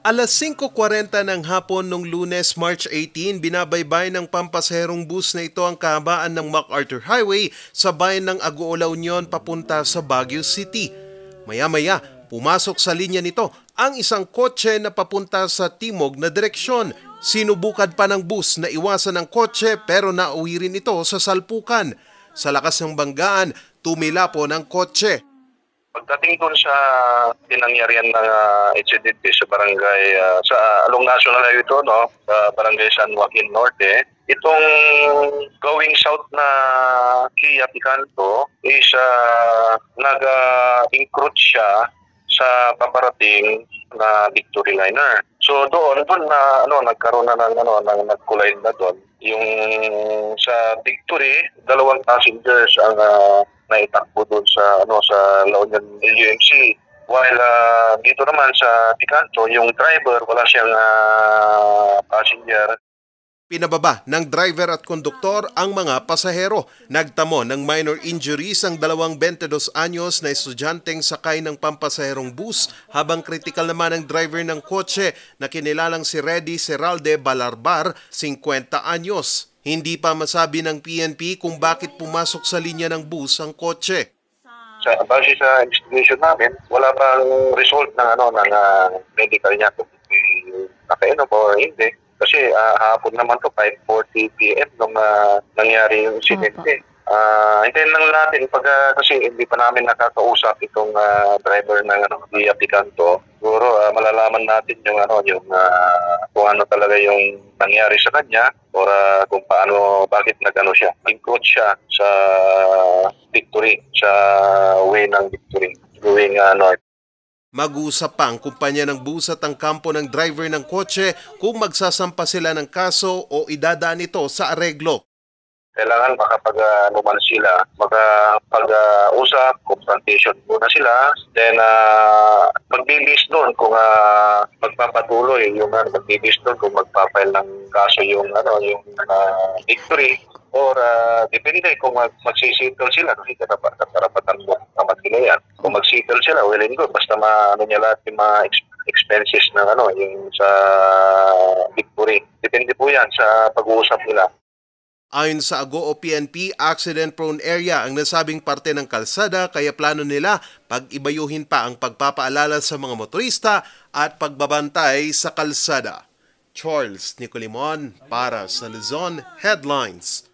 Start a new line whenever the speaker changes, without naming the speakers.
Alas 5:40 ng hapon nung Lunes, March 18, binabaybay ng pampasaherong bus na ito ang kahabaan ng MacArthur Highway sa bayan ng Agoola Union papunta sa Baguio City. Maya-maya, pumasok sa linya nito ang isang kotse na papunta sa timog na direksyon. Sinubukan pa ng bus na iwasan ang kotse pero nauwi rin ito sa salpukan. Sa lakas ng banggaan, tumila po ng kotse.
Pagdating doon sa pinangyarihan ng incidente sa barangay, sa along National Highway ito, no, sa barangay San Joaquin Norte, itong going south na Kia Picanto is nag-encroach siya sa paparating na Victory Liner. So doon na nagkaroon na ng nag-collide na doon. Yung sa Victory, 2 passengers ang naitakbo doon sa La Union LUMC. While dito naman sa Picanto, yung driver wala siyang passenger.
Pinababa ng driver at konduktor ang mga pasahero. Nagtamo ng minor injuries ang 22 anyos na estudyanteng sakay ng pampasaherong bus habang kritikal naman ang driver ng kotse na kinilalang si Reddy Seralde Balarbar, 50 anyos. Hindi pa masabi ng PNP kung bakit pumasok sa linya ng bus ang kotse.
Base sa investigation namin, wala pang result ng medical niya kung nakainom o hindi. Kasi hapon naman to 5:40 PM nung nangyari yung insidente. Hintayin lang natin kasi hindi pa namin nakakausap itong driver ng Kia Picanto. Siguro malalaman natin yung kung ano talaga yung nangyari sa kanya or kung bakit siya. Encroach siya sa Victory, sa way ng Victory, going north.
Mag-uusap pa ang kumpanya ng bus at ang kampo ng driver ng kotse kung magsasampa sila ng kaso o idadaan ito sa areglo.
Kailangan makapag-anuman sila, makapag-usap, confrontation muna sila, then magbibis doon kung magpapatuloy, magbibis doon kung magpapile ng kaso yung Victory, or depende kung magsisettle sila, kasi karapatan mo naman nila yan. Kung magsettle sila, well and good, basta niya lahat yung mga expenses ng yung sa Victory. Depende po yan sa pag-uusap nila.
Ayon sa Agoo PNP, accident-prone area ang nasabing parte ng kalsada kaya plano nila pag-ibayuhin pa ang pagpapaalala sa mga motorista at pagbabantay sa kalsada. Charles Nicolimon para sa Luzon Headlines.